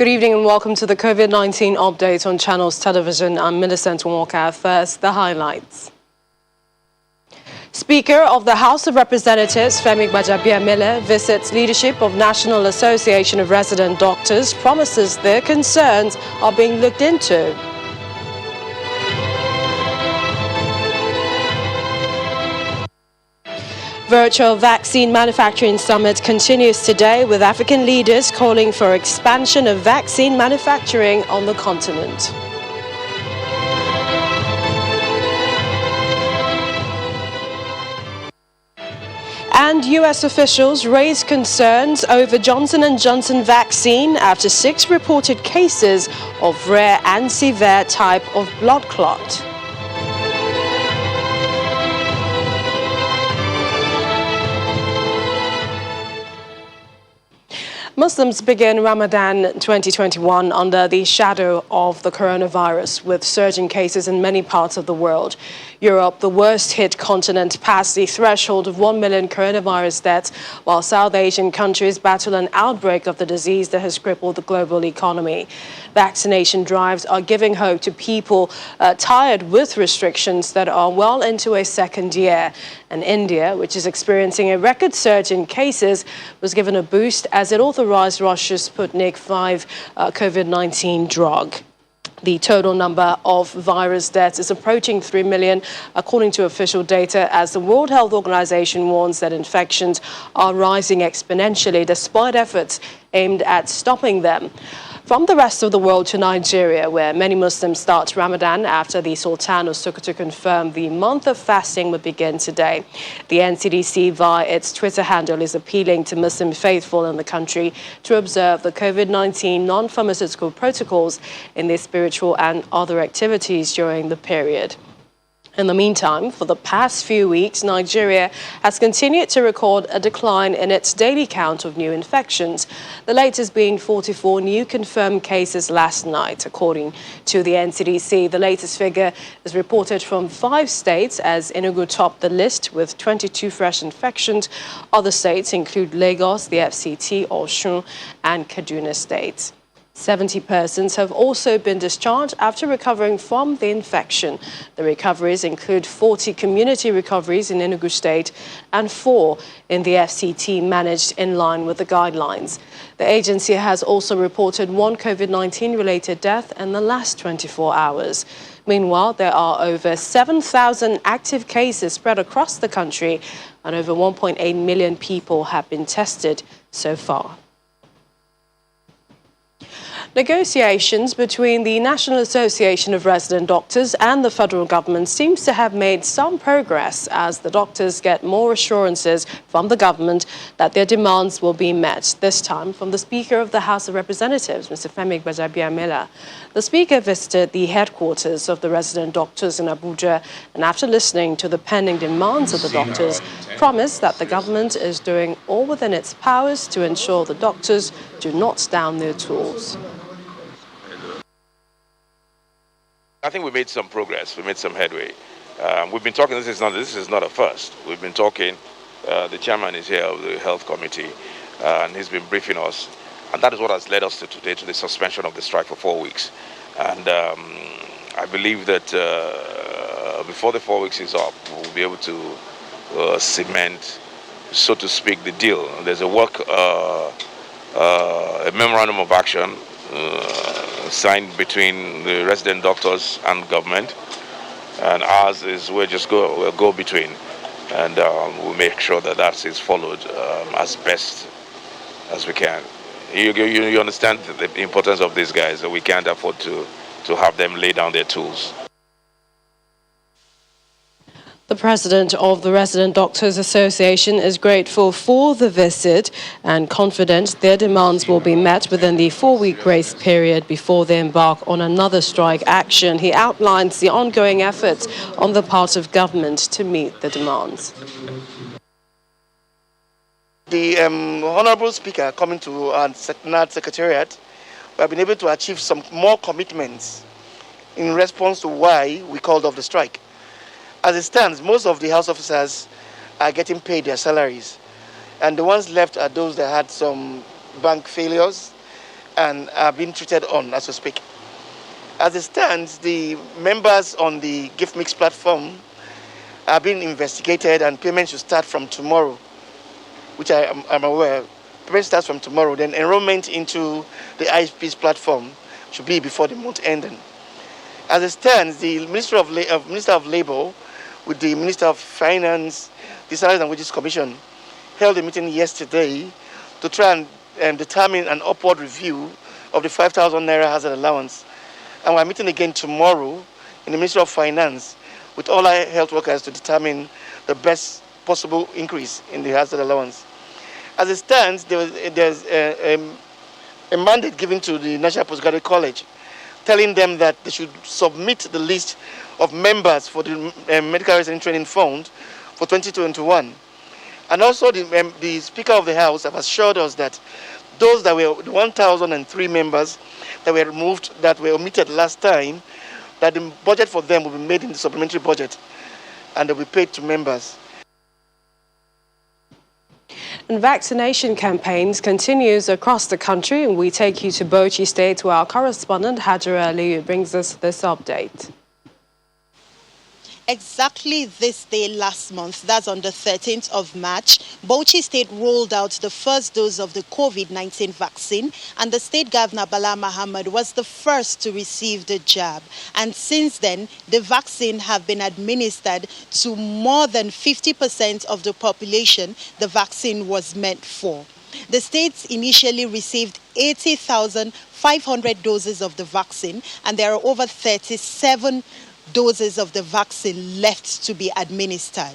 Good evening and welcome to the COVID-19 update on Channels Television. I'm Millicent Walker. First, the highlights. Speaker of the House of Representatives, Femi Gbajabiamila, visits leadership of National Association of Resident Doctors, promises their concerns are being looked into. Virtual vaccine manufacturing summit continues today with African leaders calling for expansion of vaccine manufacturing on the continent. And U.S. officials raised concerns over Johnson & Johnson vaccine after 6 reported cases of rare and severe type of blood clot. Muslims begin Ramadan 2021 under the shadow of the coronavirus, with surging cases in many parts of the world. Europe, the worst-hit continent, passed the threshold of 1 million coronavirus deaths, while South Asian countries battle an outbreak of the disease that has crippled the global economy. Vaccination drives are giving hope to people tired with restrictions that are well into a second year. And India, which is experiencing a record surge in cases, was given a boost as it authorized Russia's Sputnik V COVID-19 drug. The total number of virus deaths is approaching 3 million, according to official data, as the World Health Organization warns that infections are rising exponentially despite efforts aimed at stopping them. From the rest of the world to Nigeria, where many Muslims start Ramadan after the Sultan of Sokoto confirmed the month of fasting would begin today. The NCDC, via its Twitter handle, is appealing to Muslim faithful in the country to observe the COVID-19 non-pharmaceutical protocols in their spiritual and other activities during the period. In the meantime, for the past few weeks, Nigeria has continued to record a decline in its daily count of new infections, the latest being 44 new confirmed cases last night. According to the NCDC, the latest figure is reported from 5 states, as Enugu topped the list with 22 fresh infections. Other states include Lagos, the FCT, Osun, and Kaduna states. 70 persons have also been discharged after recovering from the infection. The recoveries include 40 community recoveries in Enugu State and 4 in the FCT managed in line with the guidelines. The agency has also reported 1 COVID-19 related death in the last 24 hours. Meanwhile, there are over 7,000 active cases spread across the country, and over 1.8 million people have been tested so far. Negotiations between the National Association of Resident Doctors and the federal government seems to have made some progress as the doctors get more assurances from the government that their demands will be met, this time from the Speaker of the House of Representatives, Mr. Femi Gbajabiamila. The Speaker visited the headquarters of the resident doctors in Abuja, and after listening to the pending demands of the doctors, promised that the government is doing all within its powers to ensure the doctors do not down their tools. I think we made some progress. We made some headway. We've been talking. This is not a first. We've been talking. The chairman is here of the health committee, and he's been briefing us. And that is what has led us to today, to the suspension of the strike for 4 weeks. And I believe that before the 4 weeks is up, we'll be able to cement, so to speak, the deal. There's a memorandum of action signed between the resident doctors and government, and ours is we'll go between, and we'll make sure that that is followed as best as we can. You understand the importance of these guys, that we can't afford to have them lay down their tools. The president of the Resident Doctors Association is grateful for the visit and confident their demands will be met within the 4-week grace period before they embark on another strike action. He outlines the ongoing efforts on the part of government to meet the demands. The Honorable Speaker coming to our Secretariat, we have been able to achieve some more commitments in response to why we called off the strike. As it stands, most of the house officers are getting paid their salaries, and the ones left are those that had some bank failures and are being treated on as we speak. As it stands, the members on the Gift Mix platform are being investigated, and payments should start from tomorrow, which I'm aware. Payment starts from tomorrow. Then enrollment into the ISP's platform should be before the month ending. As it stands, the Minister of Labour with the Minister of Finance, the Salaries and Wages Commission, held a meeting yesterday to try and determine an upward review of the 5,000 naira hazard allowance. And we're meeting again tomorrow in the Ministry of Finance with all our health workers to determine the best possible increase in the hazard allowance. As it stands, there's a mandate given to the National Postgraduate College telling them that they should submit the list of members for the Medical Resident Training Fund for 2021. And also the Speaker of the House have assured us that those that were 1,003 members that were removed, that were omitted last time, that the budget for them will be made in the supplementary budget and they'll be paid to members. And vaccination campaigns continues across the country, and we take you to Bauchi State where our correspondent Hajara Ali brings us this update. Exactly this day last month, that's on the 13th of March, Bauchi State rolled out the first dose of the COVID-19 vaccine, and the state governor Bala Muhammad was the first to receive the jab. And since then, the vaccine have been administered to more than 50% of the population the vaccine was meant for. The states initially received 80,500 doses of the vaccine, and there are over 37 doses of the vaccine left to be administered.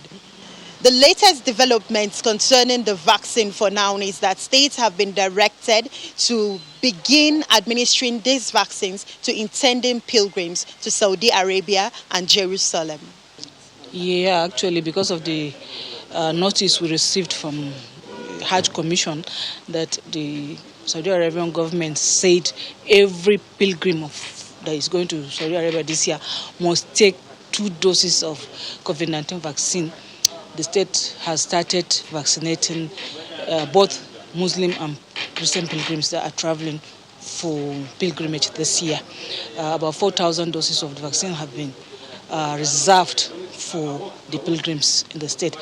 The latest developments concerning the vaccine for now is that states have been directed to begin administering these vaccines to intending pilgrims to Saudi Arabia and Jerusalem. Yeah, actually, because of the notice we received from Hajj Commission that the Saudi Arabian government said every pilgrim that is going to Saudi Arabia this year must take 2 doses of COVID-19 vaccine. The state has started vaccinating both Muslim and Christian pilgrims that are traveling for pilgrimage this year. About 4,000 doses of the vaccine have been reserved for the pilgrims in the state.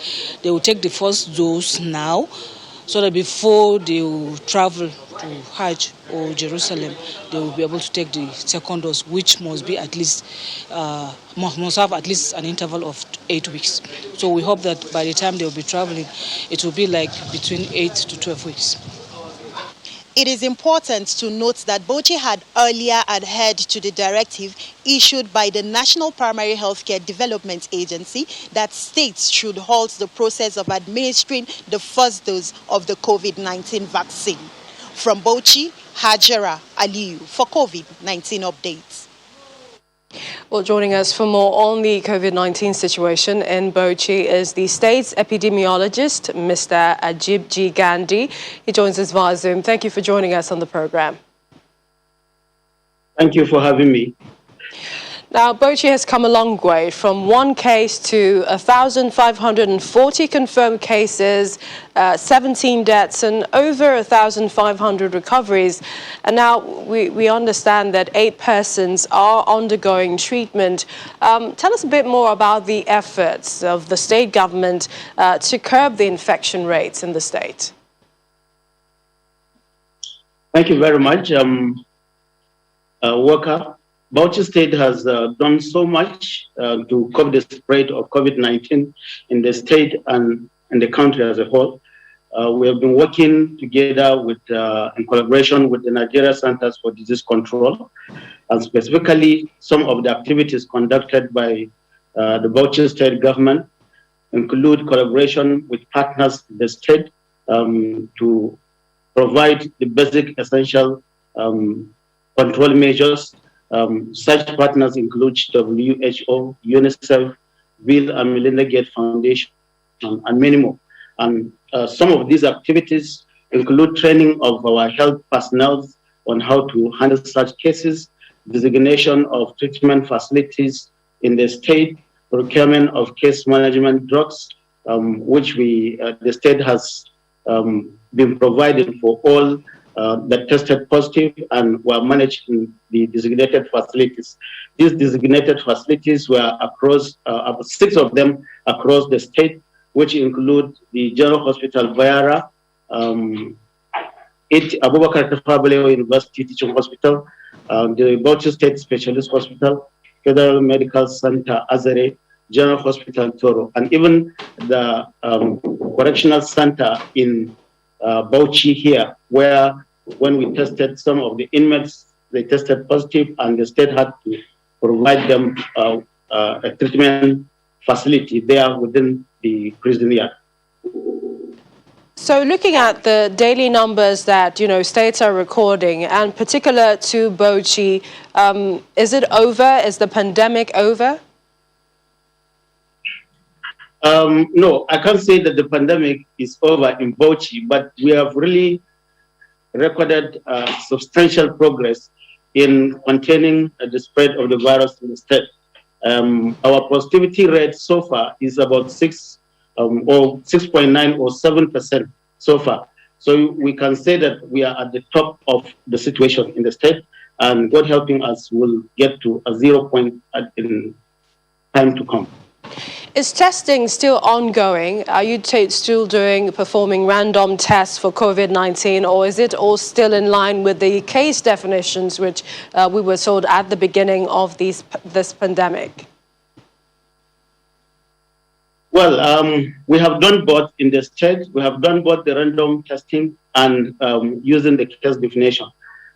They will take the first dose now, so that before they will travel to Hajj or Jerusalem, they will be able to take the second dose, which must be at least must have at least an interval of 8 weeks. So we hope that by the time they will be traveling, it will be like between 8 to 12 weeks. It is important to note that Bauchi had earlier adhered to the directive issued by the National Primary Healthcare Development Agency that states should halt the process of administering the first dose of the COVID-19 vaccine. From Bauchi, Hajara Aliyu for COVID-19 updates. Well, joining us for more on the COVID-19 situation in Bauchi is the state's epidemiologist, Mr. Ajib G. Gandhi. He joins us via Zoom. Thank you for joining us on the program. Thank you for having me. Now, Bauchi has come a long way from 1 case to 1,540 confirmed cases, 17 deaths and over 1,500 recoveries. And now we understand that 8 persons are undergoing treatment. Tell us a bit more about the efforts of the state government to curb the infection rates in the state. Thank you very much, Walker. Bauchi State has done so much to curb the spread of COVID-19 in the state and in the country as a whole. We have been working together with, in collaboration with the Nigeria Centers for Disease Control, and specifically some of the activities conducted by the Bauchi State government include collaboration with partners in the state to provide the basic essential control measures. Such partners include WHO, UNICEF, Bill and Melinda Gates Foundation, and many more. And some of these activities include training of our health personnel on how to handle such cases, designation of treatment facilities in the state, procurement of case management drugs, which the state has been provided for all that tested positive and were managed in the designated facilities. These designated facilities were across, about 6 of them across the state, which include the General Hospital Vayara, Abubakar Tafawa Balewa University Teaching Hospital, the Bauchi State Specialist Hospital, Federal Medical Center Azare, General Hospital Toro, and even the Correctional Center in Bauchi here, where when we tested some of the inmates, they tested positive, and the state had to provide them a treatment facility there within the prison yard. So looking at the daily numbers that, states are recording, and particular to Bauchi, is it over? Is the pandemic over? No, I can't say that the pandemic is over in Bauchi, but we have really recorded substantial progress in containing the spread of the virus in the state. Our positivity rate so far is about 6.9 or 7% so far. So we can say that we are at the top of the situation in the state, and God helping us will get to a 0 point in time to come. Is testing still ongoing? Are you still performing random tests for COVID-19, or is it all still in line with the case definitions which we were told at the beginning of this pandemic? Well, we have done both in the state. We have done both the random testing and using the case definition.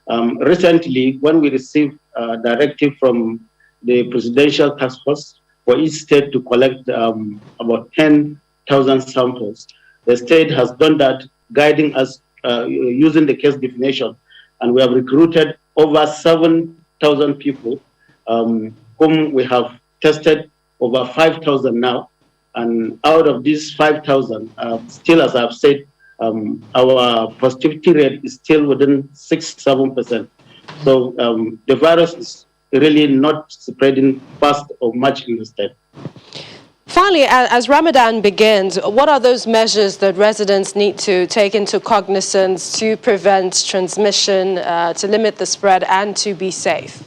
Recently, when we received a directive from the Presidential Task Force for each state to collect about 10,000 samples, the state has done that, guiding us using the case definition, and we have recruited over 7,000 people, whom we have tested over 5,000 now. And out of these 5,000, still, as I've said, our positivity rate is still within 6-7%. So the virus is really not spreading fast or much in the state. Finally, as Ramadan begins, what are those measures that residents need to take into cognizance to prevent transmission, to limit the spread, and to be safe?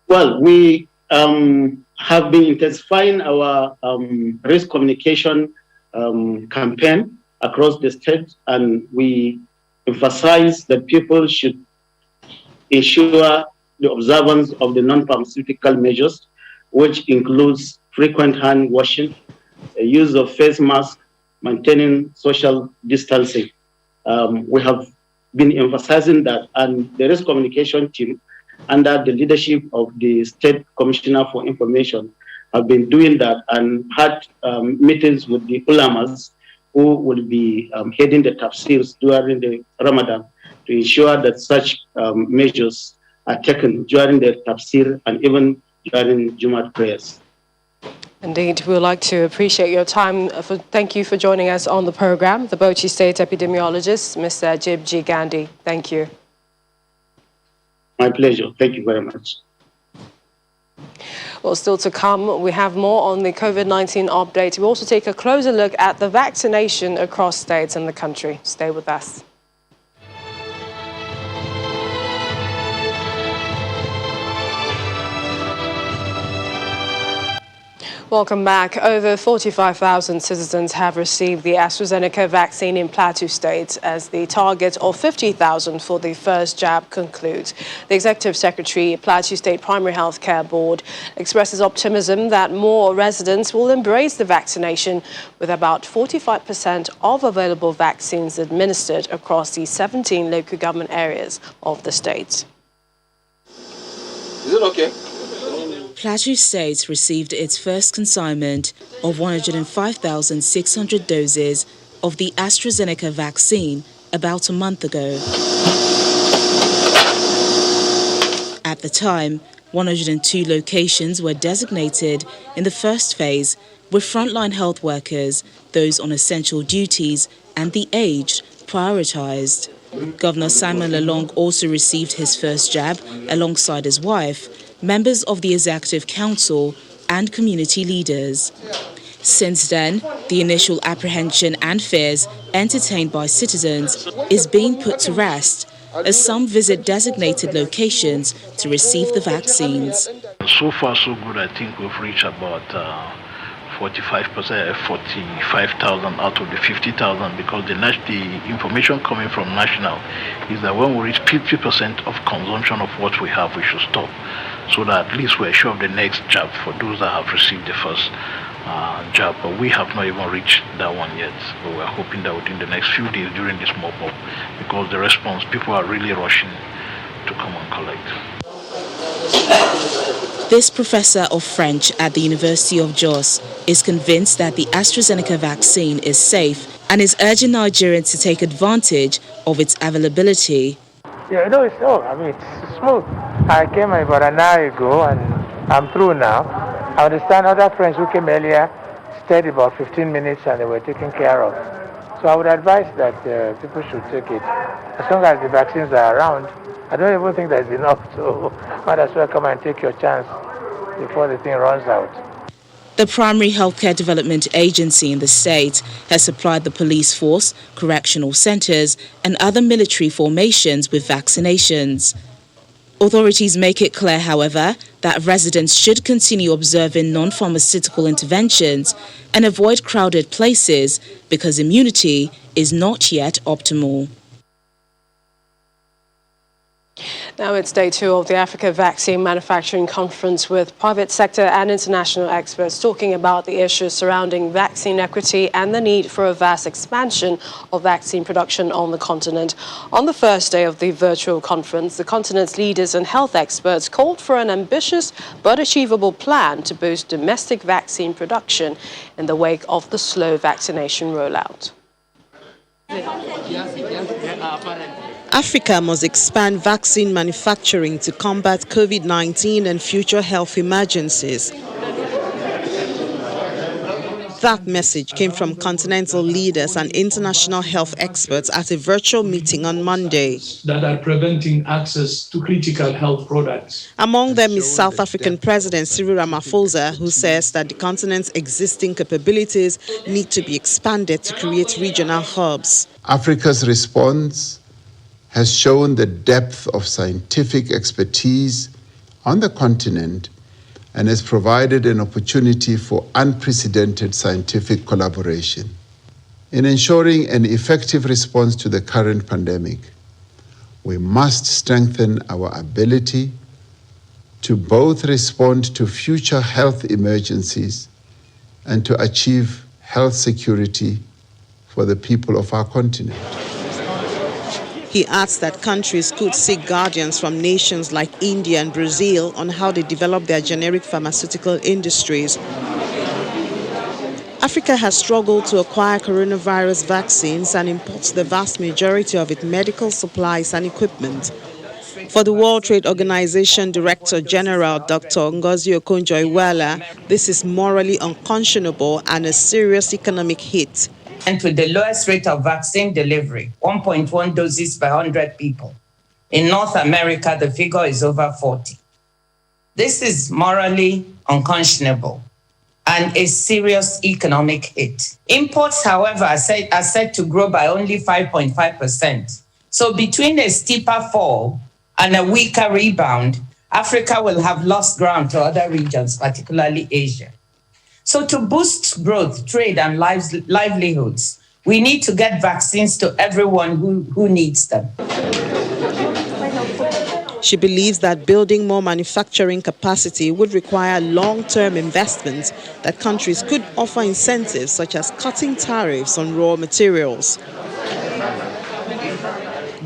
Well, we have been intensifying our risk communication campaign across the state, and we emphasize that people should ensure the observance of the non-pharmaceutical measures, which includes frequent hand washing, use of face masks, maintaining social distancing. We have been emphasizing that, and the risk communication team, under the leadership of the State Commissioner for Information, have been doing that and had meetings with the ulamas who will be heading the tafsirs during the Ramadan to ensure that such measures are taken during the tafsir and even during Jumat prayers. Indeed, we would like to appreciate your time. Thank you for joining us on the program, the Bauchi State epidemiologist, Mr. Jib Gandhi. Thank you. My pleasure. Thank you very much. Well, still to come, we have more on the COVID-19 update. We also take a closer look at the vaccination across states in the country. Stay with us. Welcome back. Over 45,000 citizens have received the AstraZeneca vaccine in Plateau State as the target of 50,000 for the first jab concludes. The Executive Secretary, Plateau State Primary Health Care Board, expresses optimism that more residents will embrace the vaccination, with about 45% of available vaccines administered across the 17 local government areas of the state. Is it okay? Plateau State received its first consignment of 105,600 doses of the AstraZeneca vaccine about a month ago. At the time, 102 locations were designated in the first phase, with frontline health workers, those on essential duties, and the aged prioritized. Governor Simon Lalong also received his first jab alongside his wife, members of the Executive Council, and community leaders. Since then, the initial apprehension and fears entertained by citizens is being put to rest as some visit designated locations to receive the vaccines. So far, so good. I think we've reached about 45%, 45,000 out of the 50,000, because the information coming from national is that when we reach 50% of consumption of what we have, we should stop, so that at least we're sure of the next jab for those that have received the first jab. But we have not even reached that one yet. But we're hoping that within the next few days during this mop-up, because the response, people are really rushing to come and collect. This professor of French at the University of Jos is convinced that the AstraZeneca vaccine is safe and is urging Nigerians to take advantage of its availability. Yeah, no, it's smooth. I came about an hour ago and I'm through now. I understand other friends who came earlier stayed about 15 minutes and they were taken care of. So I would advise that people should take it. As long as the vaccines are around, I don't even think there's enough, so might as well come and take your chance before the thing runs out. The primary healthcare development agency in the state has supplied the police force, correctional centres and other military formations with vaccinations. Authorities make it clear, however, that residents should continue observing non-pharmaceutical interventions and avoid crowded places because immunity is not yet optimal. Now it's day 2 of the Africa Vaccine Manufacturing Conference with private sector and international experts talking about the issues surrounding vaccine equity and the need for a vast expansion of vaccine production on the continent. On the first day of the virtual conference, the continent's leaders and health experts called for an ambitious but achievable plan to boost domestic vaccine production in the wake of the slow vaccination rollout. Africa must expand vaccine manufacturing to combat COVID-19 and future health emergencies. That message came from continental leaders and international health experts at a virtual meeting on Monday. That are preventing access to critical health products. Among them is South African President Cyril Ramaphosa, who says that the continent's existing capabilities need to be expanded to create regional hubs. Africa's response has shown the depth of scientific expertise on the continent and has provided an opportunity for unprecedented scientific collaboration. In ensuring an effective response to the current pandemic, we must strengthen our ability to both respond to future health emergencies and to achieve health security for the people of our continent. He adds that countries could seek guidance from nations like India and Brazil on how they develop their generic pharmaceutical industries. Africa has struggled to acquire coronavirus vaccines and imports the vast majority of its medical supplies and equipment. For the World Trade Organization Director General Dr. Ngozi Okonjo-Iweala, this is morally unconscionable and a serious economic hit. And with the lowest rate of vaccine delivery, 1.1 doses per 100 people. In North America, the figure is over 40. This is morally unconscionable and a serious economic hit. Imports, however, are set to grow by only 5.5%. So between a steeper fall and a weaker rebound, Africa will have lost ground to other regions, particularly Asia. So to boost growth, trade, and livelihoods, we need to get vaccines to everyone who needs them. She believes that building more manufacturing capacity would require long-term investments that countries could offer incentives such as cutting tariffs on raw materials.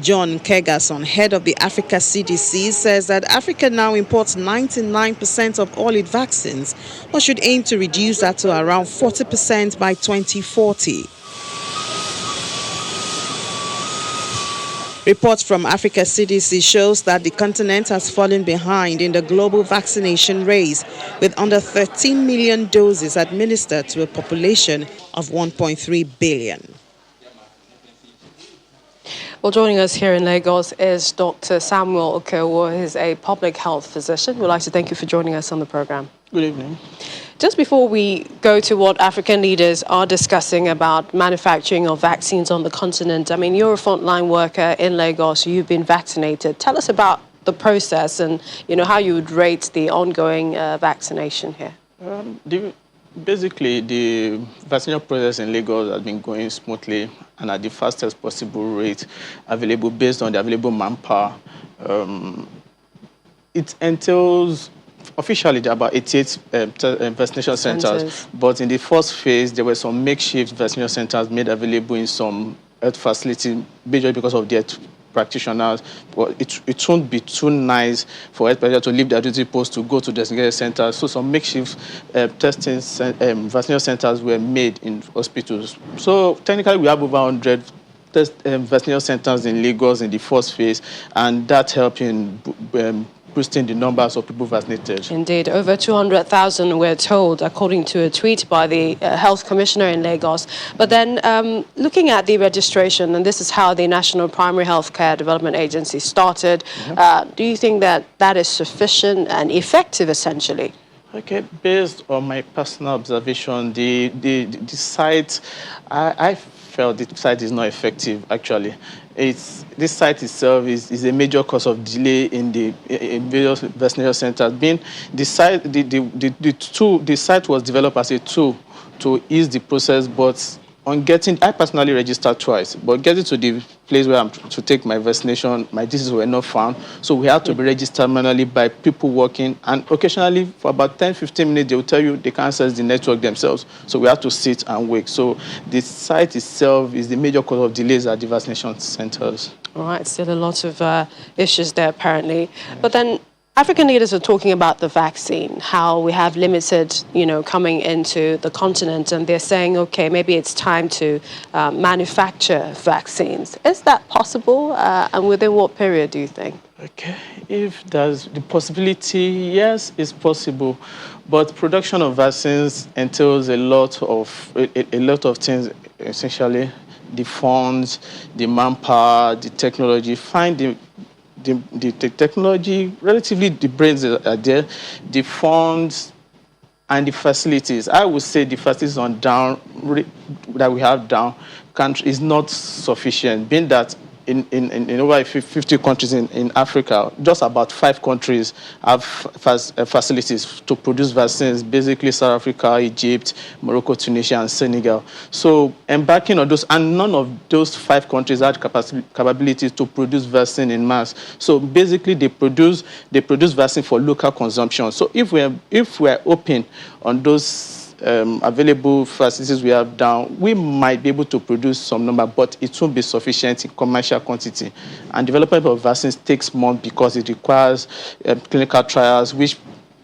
John Kegason, head of the Africa CDC, says that Africa now imports 99% of all its vaccines, but should aim to reduce that to around 40% by 2040. Reports from Africa CDC shows that the continent has fallen behind in the global vaccination race, with under 13 million doses administered to a population of 1.3 billion. Well, joining us here in Lagos is Dr. Samuel Okewo, who is a public health physician. We'd like to thank you for joining us on the program. Good evening. Just before we go to what African leaders are discussing about manufacturing of vaccines on the continent, I mean, you're a frontline worker in Lagos, you've been vaccinated. Tell us about the process and, how you would rate the ongoing vaccination here. Basically, the vaccination process in Lagos has been going smoothly and at the fastest possible rate available based on the available manpower. It entails officially there are about 88 vaccination centers, but in the first phase, there were some makeshift vaccination centers made available in some health facilities, majorly because of their practitioners. Well, it won't be too nice for health practitioners to leave their duty post to go to designated centers. So some makeshift testing vaccination centers were made in hospitals. So technically, we have over 100 vaccination centers in Lagos in the first phase, and that helped in boosting the numbers of people vaccinated. Indeed, over 200,000 we're told, according to a tweet by the Health Commissioner in Lagos. But then looking at the registration, and this is how the National Primary Healthcare Development Agency started, do you think that that is sufficient and effective, essentially? Okay, based on my personal observation, the site, I felt the site is not effective, actually. This site itself is a major cause of delay in various vaccination centers. The site was developed as a tool to ease the process, but I personally registered twice, but getting to the place where I'm to take my vaccination, my diseases were not found. So we had to be registered manually by people working. And occasionally, for about 10-15 minutes, they will tell you they can't access the network themselves. So we have to sit and wait. So the site itself is the major cause of delays at the vaccination centers. All right, still a lot of issues there, apparently. But then African leaders are talking about the vaccine, how we have limited, coming into the continent, and they're saying, okay, maybe it's time to manufacture vaccines. Is that possible? And within what period do you think? Okay, if there's the possibility, yes, it's possible. But production of vaccines entails a lot of things, essentially. The funds, the manpower, the technology. The technology, relatively the brains are there, the funds and the facilities. I would say the facilities that we have down country is not sufficient, being that in over 50 countries in Africa, just about 5 countries have facilities to produce vaccines, basically South Africa, Egypt, Morocco, Tunisia, and Senegal. So embarking on those, and none of those 5 countries had capabilities to produce vaccine in mass. So basically they produce vaccine for local consumption. So if we're open on those available facilities we have down, we might be able to produce some number, but it won't be sufficient in commercial quantity. And development of vaccines takes months because it requires clinical trials, which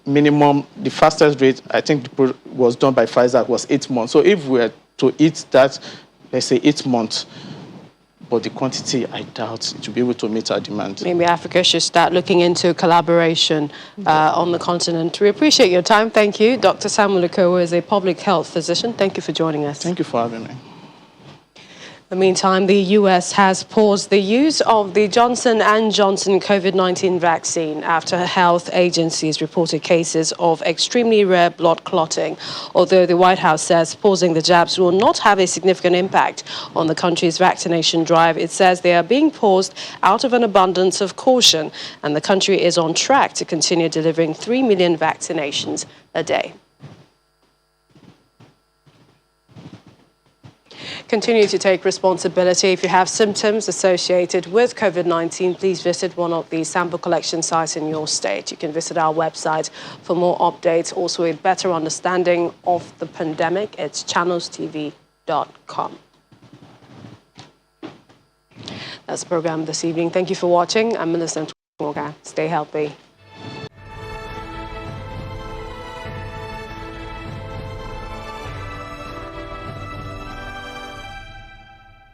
minimum, the fastest rate, I think was done by Pfizer, was 8 months. So if we were to eat that, let's say 8 months, but the quantity, I doubt to be able to meet our demand. Maybe Africa should start looking into collaboration on the continent. We appreciate your time. Thank you. Dr. Samuel Okowo is a public health physician. Thank you for joining us. Thank you for having me. In the meantime, the U.S. has paused the use of the Johnson & Johnson COVID-19 vaccine after health agencies reported cases of extremely rare blood clotting. Although the White House says pausing the jabs will not have a significant impact on the country's vaccination drive, it says they are being paused out of an abundance of caution, and the country is on track to continue delivering 3 million vaccinations a day. Continue to take responsibility. If you have symptoms associated with COVID-19, please visit one of the sample collection sites in your state. You can visit our website for more updates, also a better understanding of the pandemic. It's channelstv.com. That's the program this evening. Thank you for watching. I'm Millicent Morgan. Stay healthy.